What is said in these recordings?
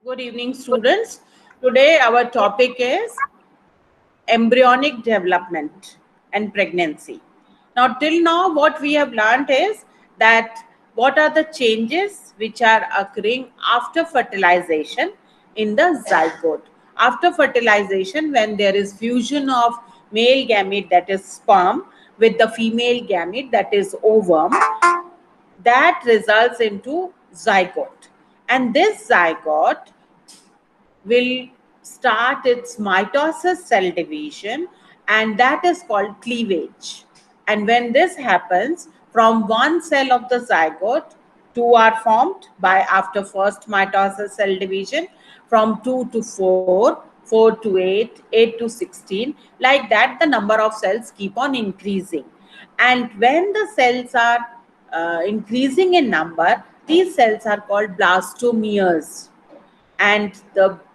Good evening, students. Today, our topic is embryonic development and pregnancy. Now, till now, what we have learned is that what are the changes which are occurring after fertilization in the zygote. After fertilization, when there is fusion of male gamete, that is sperm, with the female gamete, that is ovum, that results into zygote. And this zygote will start its mitosis cell division, and that is called cleavage. And when this happens, from one cell of the zygote, two are formed by after first mitosis cell division, from 2 to 4, 4 to 8, 8 to 16. Like that, the number of cells keep on increasing. And when the cells are increasing in number, these cells are called blastomeres. And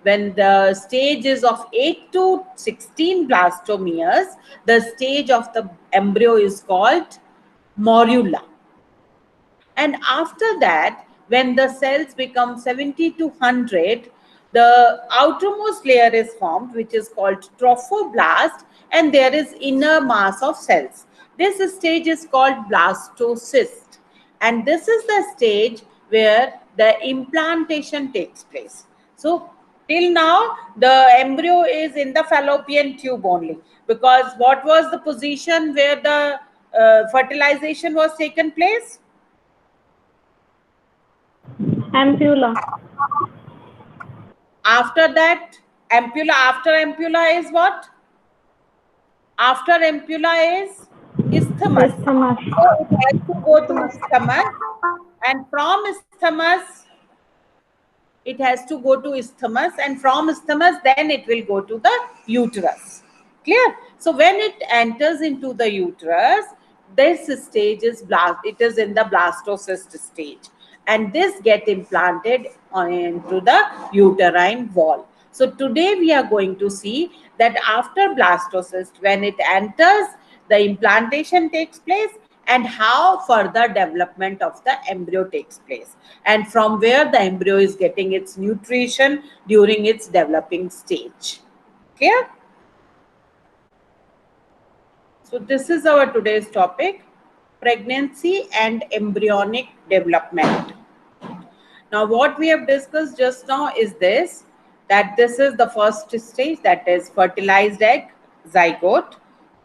when the stage is of 8 to 16 blastomeres, the stage of the embryo is called morula. And after that, when the cells become 70 to 100, the outermost layer is formed, which is called trophoblast, and there is inner mass of cells. This stage is called blastocyst, and this is the stage where the implantation takes place. So till now, the embryo is in the fallopian tube only, because what was the position where the fertilization was taken place? Ampulla. After that, ampulla. After ampulla is what? After ampulla is isthmus. Isthmus. So it has to go to isthmus, and from isthmus, it has to go to isthmus, and from isthmus, then it will go to the uterus. Clear? So when it enters into the uterus, this stage is it is in the blastocyst stage, and this get implanted into the uterine wall. So today we are going to see that after blastocyst, when it enters, the implantation takes place, and how further development of the embryo takes place, and from where the embryo is getting its nutrition during its developing stage. Clear? So this is our today's topic, pregnancy and embryonic development. Now what we have discussed just now is this, that this is the first stage, that is fertilized egg, zygote,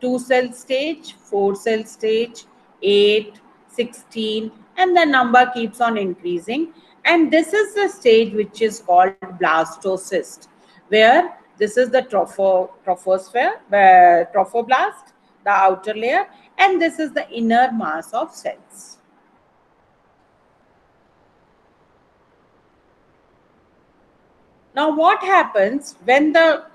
2-cell stage, 4-cell stage, 8, 16, and the number keeps on increasing. And this is the stage which is called blastocyst, where this is the trophosphere, trophoblast, the outer layer, and this is the inner mass of cells. Now, what happens when the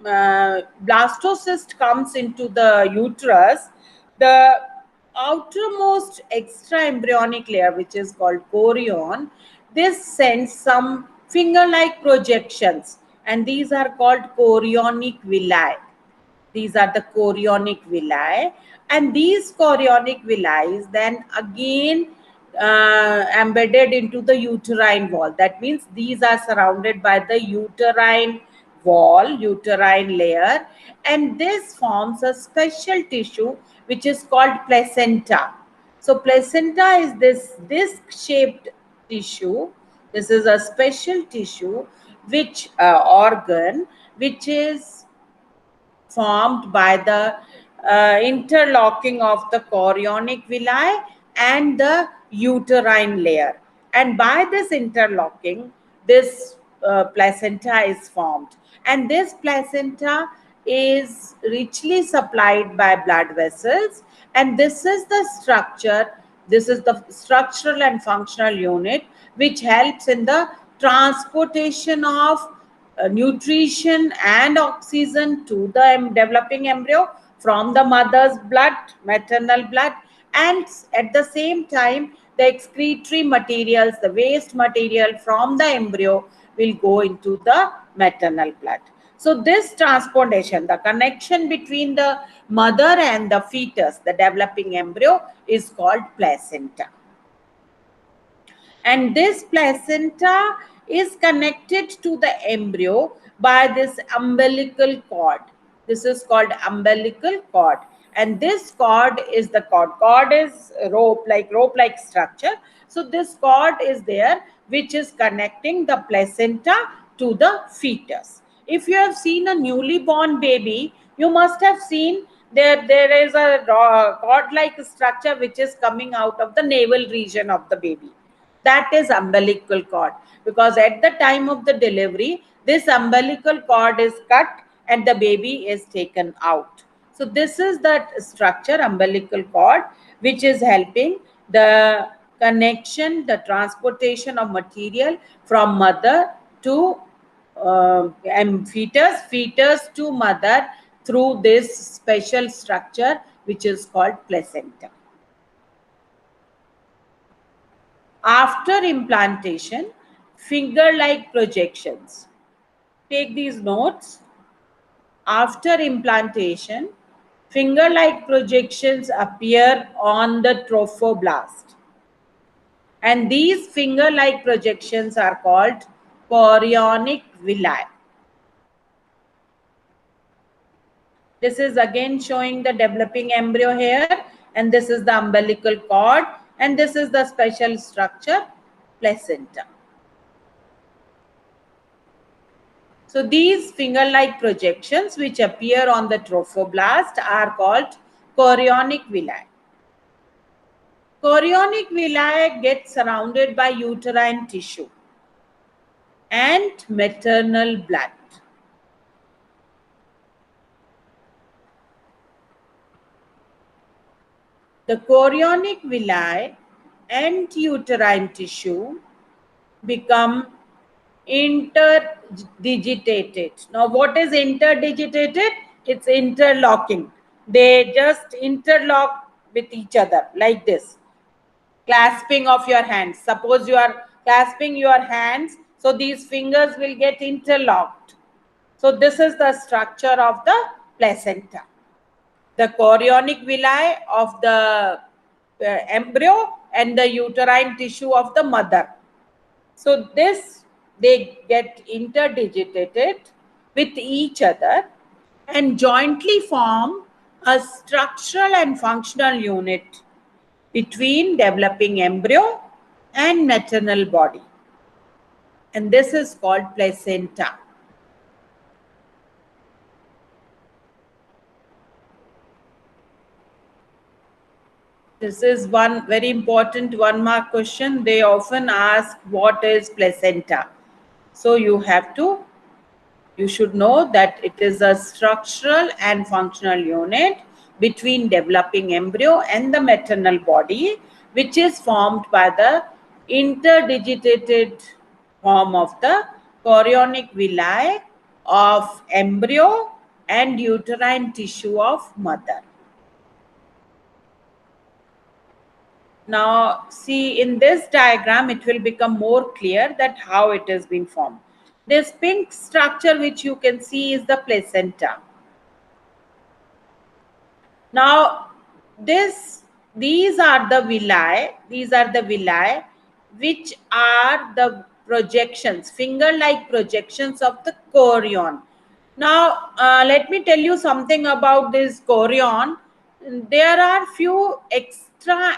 blastocyst comes into the uterus? The outermost extra embryonic layer, which is called chorion, this sends some finger-like projections, and these are called chorionic villi. These are the chorionic villi, and these chorionic villi is then again embedded into the uterine wall. That means these are surrounded by the uterine wall, uterine layer, and this forms a special tissue which is called placenta. So placenta is this disc-shaped tissue. This is a special tissue, which organ, which is formed by the interlocking of the chorionic villi and the uterine layer. And by this interlocking, this placenta is formed. And this placenta is richly supplied by blood vessels. And this is the structure, this is the structural and functional unit which helps in the transportation of nutrition and oxygen to the developing embryo from the mother's blood, maternal blood, and at the same time, the excretory materials, the waste material from the embryo will go into the maternal blood. So this transportation, the connection between the mother and the fetus, the developing embryo, is called placenta. And this placenta is connected to the embryo by this umbilical cord. This is called umbilical cord. And this cord is the cord. Cord is rope-like structure. So this cord is there, which is connecting the placenta to the fetus. If you have seen a newly born baby, you must have seen there is a cord-like structure which is coming out of the navel region of the baby. That is umbilical cord, because at the time of the delivery, this umbilical cord is cut and the baby is taken out. So this is that structure, umbilical cord, which is helping the connection, the transportation of material from mother to fetus to mother through this special structure which is called placenta. After implantation, finger-like projections. Take these notes. After implantation, finger-like projections appear on the trophoblast. And these finger-like projections are called chorionic villi. This is again showing the developing embryo here, and this is the umbilical cord, and this is the special structure, placenta. So these finger-like projections which appear on the trophoblast are called chorionic villi. Chorionic villi get surrounded by uterine tissue and maternal blood. The chorionic villi and uterine tissue become interdigitated. Now, what is interdigitated? It's interlocking. They just interlock with each other like this. Clasping of your hands. Suppose you are clasping your hands, so these fingers will get interlocked. So this is the structure of the placenta. The chorionic villi of the embryo and the uterine tissue of the mother. So this, they get interdigitated with each other and jointly form a structural and functional unit between developing embryo and maternal body. And this is called placenta. This is one very important 1-mark question. They often ask, what is placenta? So you should know that it is a structural and functional unit between developing embryo and the maternal body, which is formed by the interdigitated form of the chorionic villi of embryo and uterine tissue of mother. Now, see, in this diagram, it will become more clear that how it has been formed. This pink structure which you can see is the placenta. Now, these are the villi. These are the villi which are the projections, finger-like projections of the chorion. Now, let me tell you something about this chorion. There are few extra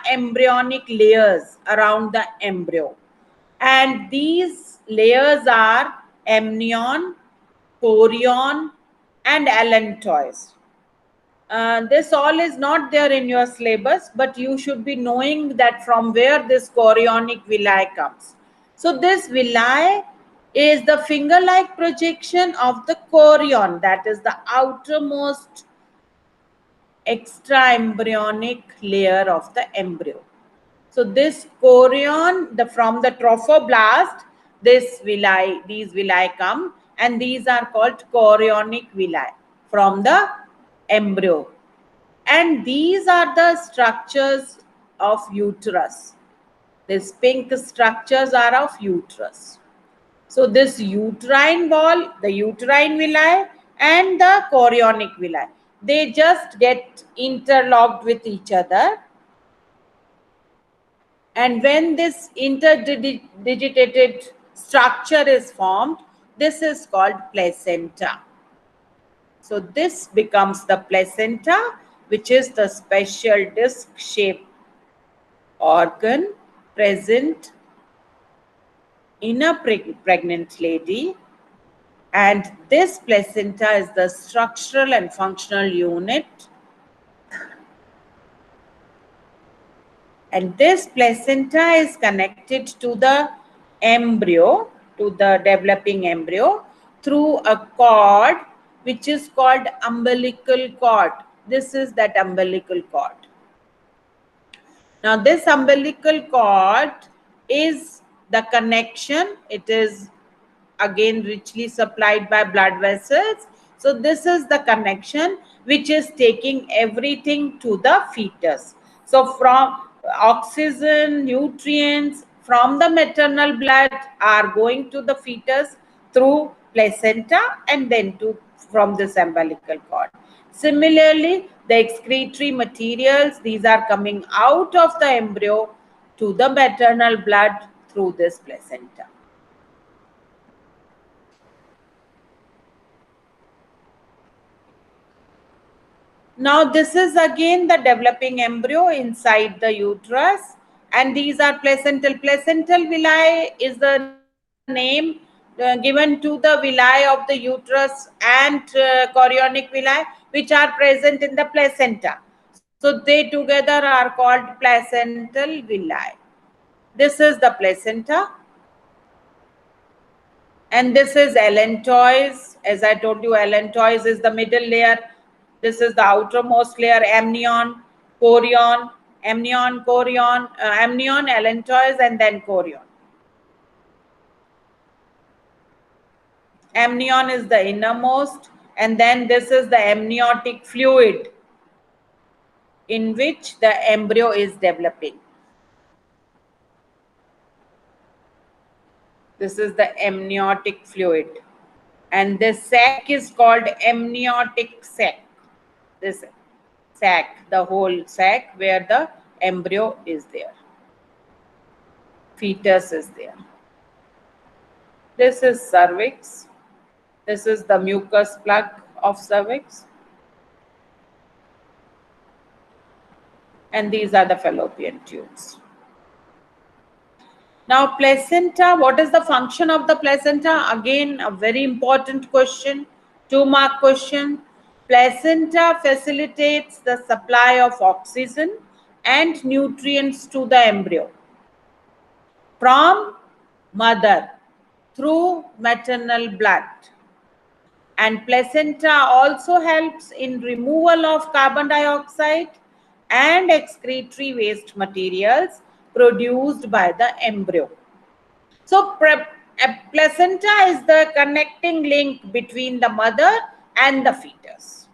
embryonic layers around the embryo, and these layers are amnion, chorion, and allantois. This all is not there in your syllabus, but you should be knowing that from where this chorionic villi comes. So this villi is the finger-like projection of the chorion, that is the outermost extra embryonic layer of the embryo. So this chorion, from the trophoblast, these villi come, and these are called chorionic villi from the embryo. And these are the structures of uterus. These pink structures are of uterus. So this uterine wall, the uterine villi and the chorionic villi, they just get interlocked with each other. And when this interdigitated structure is formed. This is called placenta. So this becomes the placenta, which is the special disc-shaped organ present in a pregnant lady, and this placenta is the structural and functional unit, and this placenta is connected to the embryo, to the developing embryo, through a cord which is called umbilical cord. This is that umbilical cord. Now this umbilical cord is the connection. It is again richly supplied by blood vessels. So this is the connection which is taking everything to the fetus. So from oxygen, nutrients from the maternal blood are going to the fetus through placenta and then from this umbilical cord. Similarly, the excretory materials, these are coming out of the embryo to the maternal blood through this placenta. Now this is again the developing embryo inside the uterus, and these are placental. Placental villi is the name given to the villi of the uterus and chorionic villi, which are present in the placenta. So they together are called placental villi. This is the placenta. And this is allantois. As I told you, allantois is the middle layer. This is the outermost layer, amnion, chorion, amnion, chorion, amnion, allantois, and then chorion. Amnion is the innermost, and then this is the amniotic fluid in which the embryo is developing. This is the amniotic fluid. And this sac is called amniotic sac. This sac, the whole sac where the embryo is there. Fetus is there. This is cervix. This is the mucus plug of cervix. And these are the fallopian tubes. Now, placenta, what is the function of the placenta? Again, a very important question, 2-mark question. Placenta facilitates the supply of oxygen and nutrients to the embryo from mother through maternal blood. And placenta also helps in removal of carbon dioxide and excretory waste materials produced by the embryo. So placenta is the connecting link between the mother and the fetus.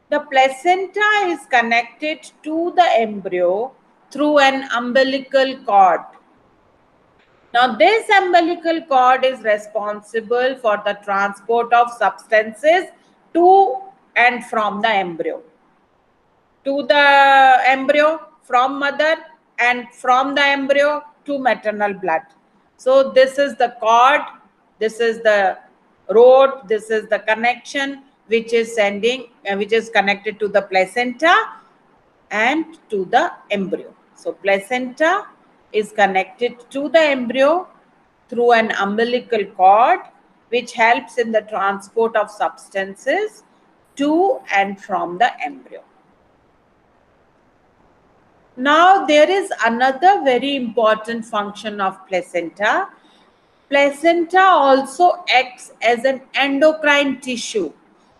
The placenta is connected to the embryo through an umbilical cord. Now, this umbilical cord is responsible for the transport of substances to and from the embryo. To the embryo from mother and from the embryo to maternal blood. So, this is the cord, this is the road, this is the connection which is connected to the placenta and to the embryo. So, placenta is connected to the embryo through an umbilical cord which helps in the transport of substances to and from the embryo. Now there is another very important function of placenta. Placenta also acts as an endocrine tissue.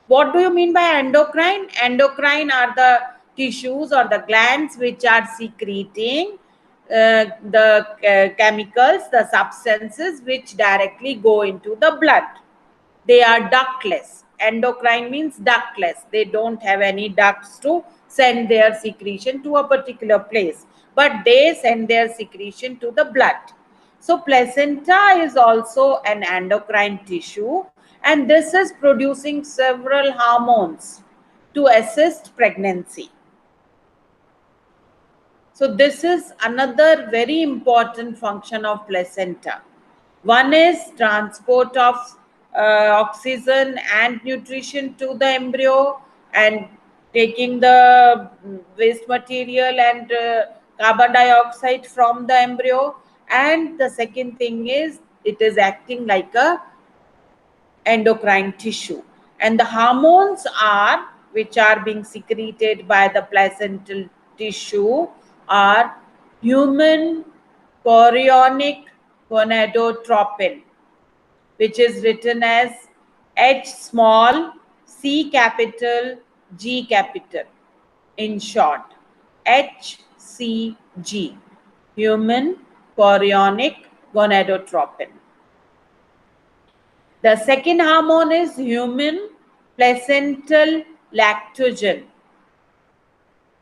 What do you mean by endocrine? Endocrine are the tissues or the glands which are secreting the chemicals, the substances which directly go into the blood. They are ductless. Endocrine means ductless. They don't have any ducts to send their secretion to a particular place, but they send their secretion to the blood. So placenta is also an endocrine tissue, and this is producing several hormones to assist pregnancy. So this is another very important function of placenta. One is transport of oxygen and nutrition to the embryo and taking the waste material and carbon dioxide from the embryo. And the second thing is it is acting like a endocrine tissue, and the hormones are which are being secreted by the placental tissue are human chorionic gonadotropin, which is written as H small c capital G capital, in short HCG, human chorionic gonadotropin. The second hormone is human placental lactogen.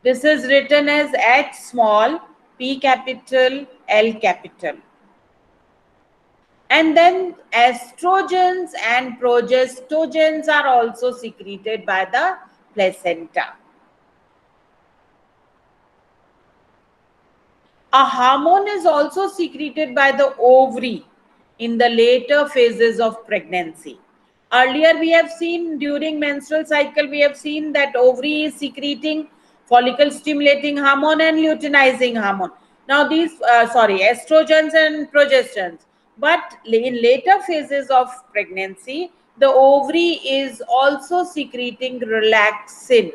This is written as H small p capital L capital. And then estrogens and progestogens are also secreted by the placenta. A hormone is also secreted by the ovary in the later phases of pregnancy. Earlier we have seen during menstrual cycle, we have seen that ovary is secreting follicle stimulating hormone and luteinizing hormone. Now these, estrogens and progesterones. But in later phases of pregnancy, the ovary is also secreting relaxin.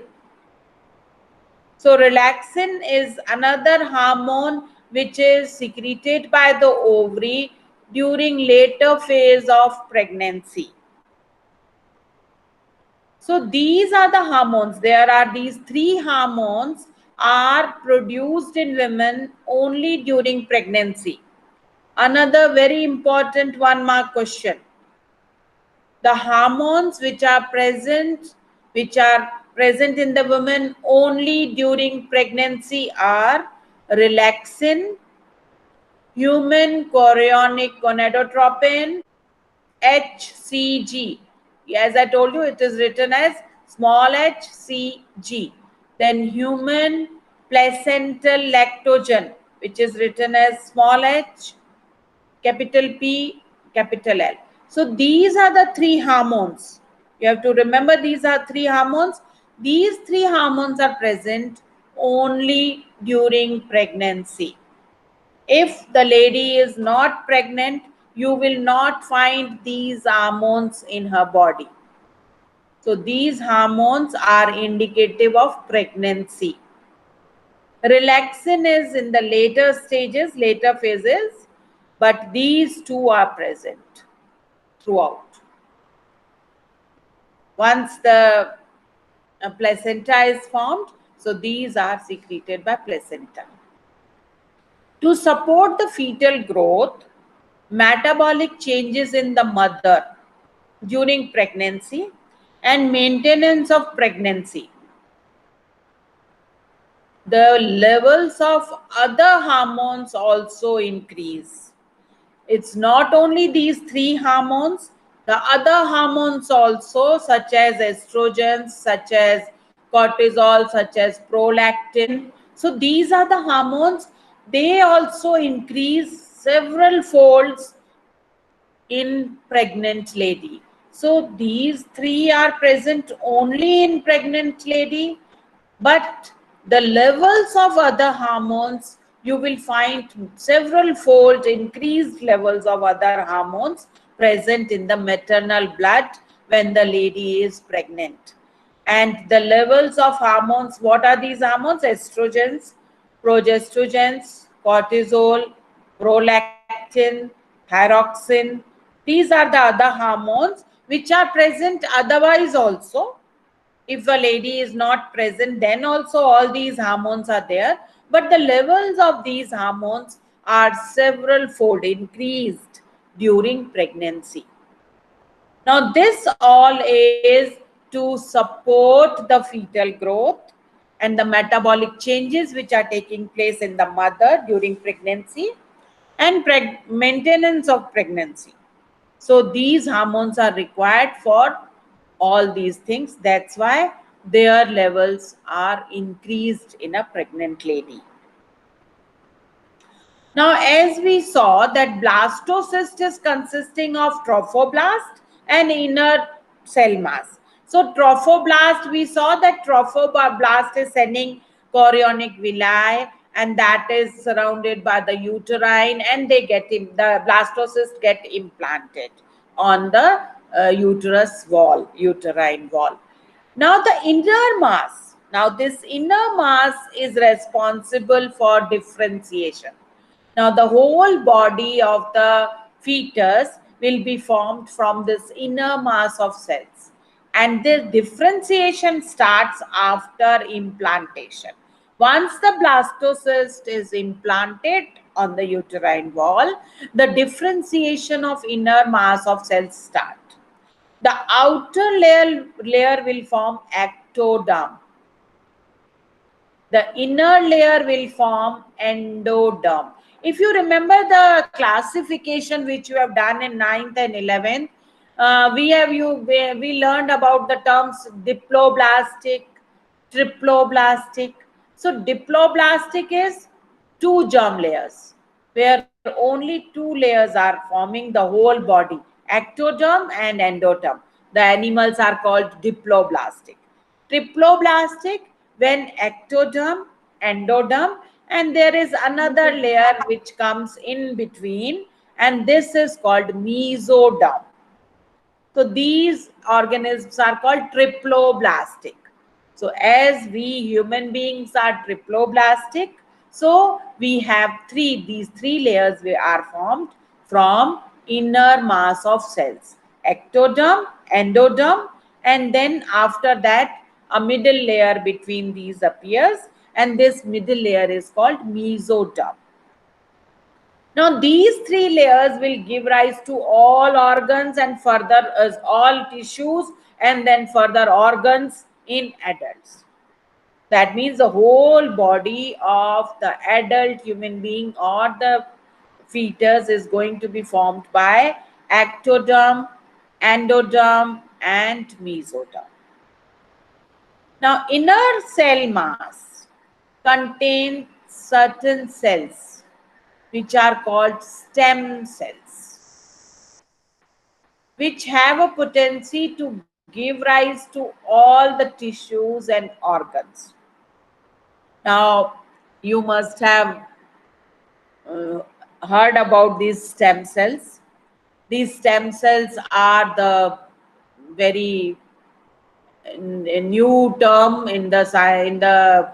So relaxin is another hormone which is secreted by the ovary during later phase of pregnancy. So these are the hormones. There are these three hormones are produced in women only during pregnancy. Another very important one mark question. The hormones which are present in the women only during pregnancy are relaxin, human chorionic gonadotropin, HCG. As I told you, it is written as small HCG. Then human placental lactogen, which is written as small h, capital P, capital L. So these are the three hormones. You have to remember these are three hormones. These three hormones are present only during pregnancy. If the lady is not pregnant, you will not find these hormones in her body. So these hormones are indicative of pregnancy. Relaxin is in the later stages, later phases, but these two are present throughout. Once the placenta is formed, so these are secreted by placenta. To support the fetal growth, metabolic changes in the mother during pregnancy, and maintenance of pregnancy, the levels of other hormones also increase. It's not only these three hormones, the other hormones also, such as estrogens, such as cortisol, such as prolactin. So these are the hormones, they also increase several folds in pregnant lady. So these three are present only in pregnant lady, but the levels of other hormones, you will find several fold increased levels of other hormones present in the maternal blood when the lady is pregnant. And the levels of hormones, what are these hormones? Estrogens, progestogens, cortisol, prolactin, thyroxine. These are the other hormones which are present otherwise also. If a lady is not present, then also all these hormones are there. But the levels of these hormones are several fold increased during pregnancy. Now, this all is to support the fetal growth and the metabolic changes which are taking place in the mother during pregnancy and maintenance of pregnancy. So these hormones are required for all these things. That's why their levels are increased in a pregnant lady. Now, as we saw that blastocyst is consisting of trophoblast and inner cell mass. So trophoblast, we saw that trophoblast is sending chorionic villi, and that is surrounded by the uterine, and they get the blastocyst get implanted on the uterus wall, uterine wall. Now the inner mass. Now this inner mass is responsible for differentiation. Now the whole body of the fetus will be formed from this inner mass of cells. And the differentiation starts after implantation. Once the blastocyst is implanted on the uterine wall, the differentiation of inner mass of cells start. The outer layer will form ectoderm. The inner layer will form endoderm. If you remember the classification which you have done in 9th and 11th, we learned about the terms diploblastic, triploblastic. So diploblastic is two germ layers, where only two layers are forming the whole body, ectoderm and endoderm. The animals are called diploblastic. Triploblastic, when ectoderm, endoderm, and there is another layer which comes in between, and this is called mesoderm. So these organisms are called triploblastic. So as we human beings are triploblastic, so we have these three layers we are formed from inner mass of cells: ectoderm, endoderm, and then after that a middle layer between these appears, and this middle layer is called mesoderm. Now, these three layers will give rise to all organs and further as all tissues, and then further organs in adults. That means the whole body of the adult human being or the fetus is going to be formed by ectoderm, endoderm, and mesoderm. Now, inner cell mass contains certain cells which are called stem cells, which have a potency to give rise to all the tissues and organs. Now, you must have uh, heard about these stem cells. These stem cells are the very new term in the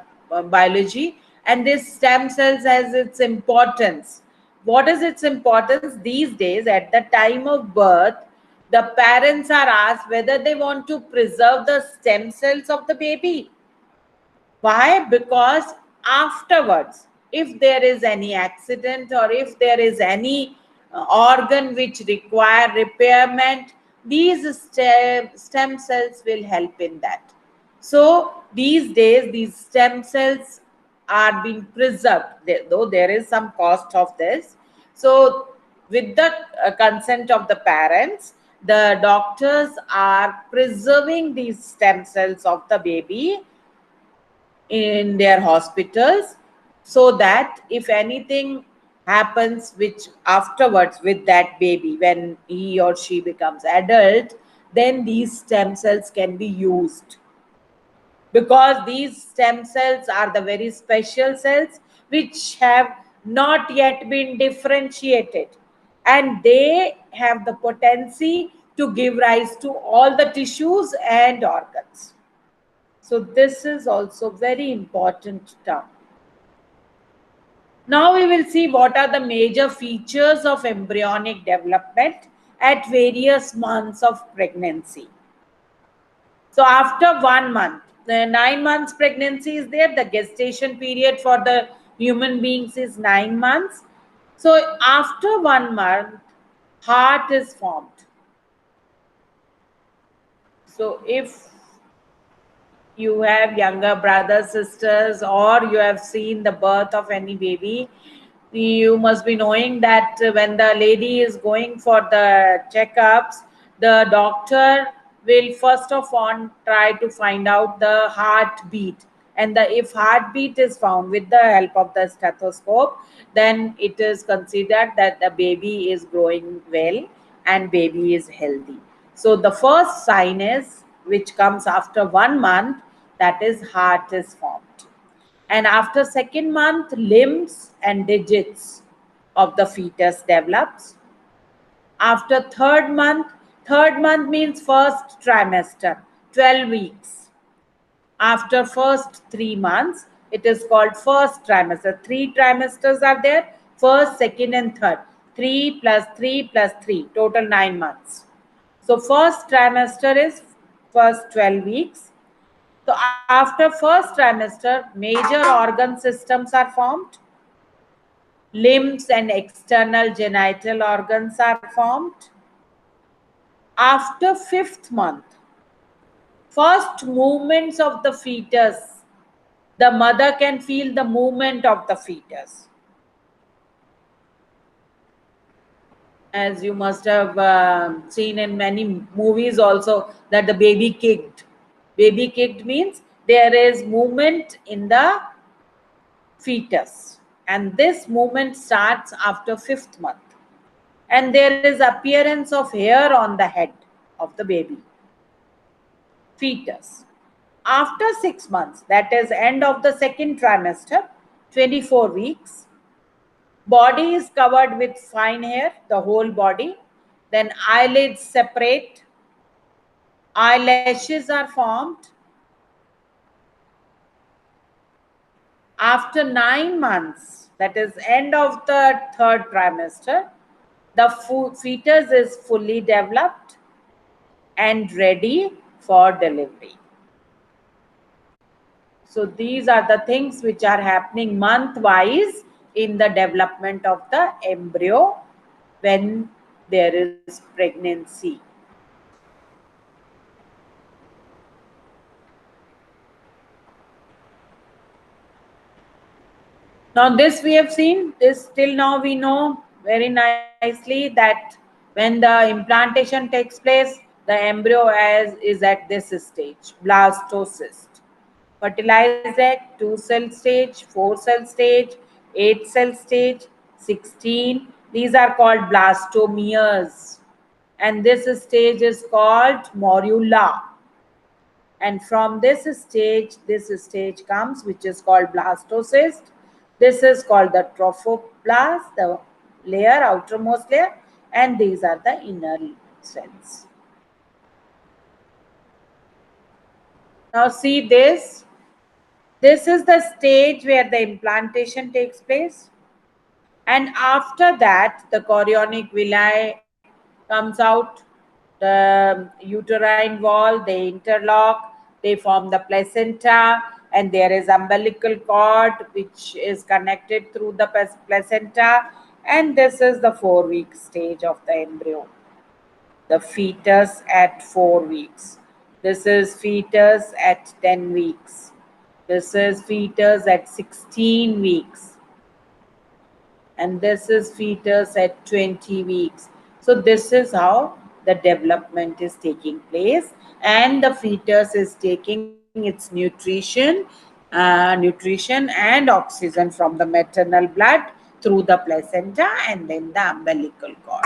biology, and this stem cells has its importance. What is its importance these days? At the time of birth, the parents are asked whether they want to preserve the stem cells of the baby. Why? Because afterwards, if there is any accident or if there is any organ which require repairment, these stem cells will help in that. So these days, these stem cells are being preserved, though there is some cost of this. So with the consent of the parents, the doctors are preserving these stem cells of the baby in their hospitals, so that if anything happens which afterwards with that baby when he or she becomes adult, then these stem cells can be used, because these stem cells are the very special cells which have not yet been differentiated, and they have the potency to give rise to all the tissues and organs. So this is also very important term. Now we will see what are the major features of embryonic development at various months of pregnancy. So after 1 month, the 9 months pregnancy is there. The gestation period for the human beings is 9 months. So after 1 month, heart is formed. So if you have younger brothers, sisters, or you have seen the birth of any baby, you must be knowing that when the lady is going for the checkups, the doctor will first of all try to find out the heartbeat, and if heartbeat is found with the help of the stethoscope, then it is considered that the baby is growing well and baby is healthy. So the first sign is, which comes after 1 month, that is heart is formed. And after second month, limbs and digits of the fetus develops. After third month means first trimester, 12 weeks. After first 3 months, it is called first trimester. 3 trimesters are there, first, second and third. 3 plus 3 plus 3, total 9 months. So first trimester is first 12 weeks. So after first trimester, major organ systems are formed. Limbs and external genital organs are formed. After fifth month, first movements of the fetus, the mother can feel the movement of the fetus. As you must have seen in many movies also, that the baby kicked. Baby kicked means there is movement in the fetus, and this movement starts after fifth month. And there is appearance of hair on the head of the baby fetus. After 6 months, that is end of the second trimester, 24 weeks, body is covered with fine hair, the whole body. Then eyelids separate, eyelashes are formed. After 9 months, that is end of the third trimester, the fetus is fully developed and ready for delivery. So these are the things which are happening month-wise in the development of the embryo when there is pregnancy. Now this we have seen, this till now we know very nicely that when the implantation takes place, the embryo is at this stage, blastocyst. Fertilized egg, 2-cell stage, 4-cell stage, 8-cell stage, 16. These are called blastomeres. And this stage is called morula. And from this stage comes, which is called blastocyst. This is called the trophoblast, the layer, outermost layer, and these are the inner cells. Now see this. This is the stage where the implantation takes place. And after that, the chorionic villi comes out, the uterine wall, they interlock, they form the placenta, and there is umbilical cord which is connected through the placenta. And this is the 4-week stage of the embryo, the fetus at 4 weeks. This is fetus at 10 weeks. This is fetus at 16 weeks. And this is fetus at 20 weeks. So this is how the development is taking place, and the fetus is taking its nutrition and oxygen from the maternal blood through the placenta and then the umbilical cord.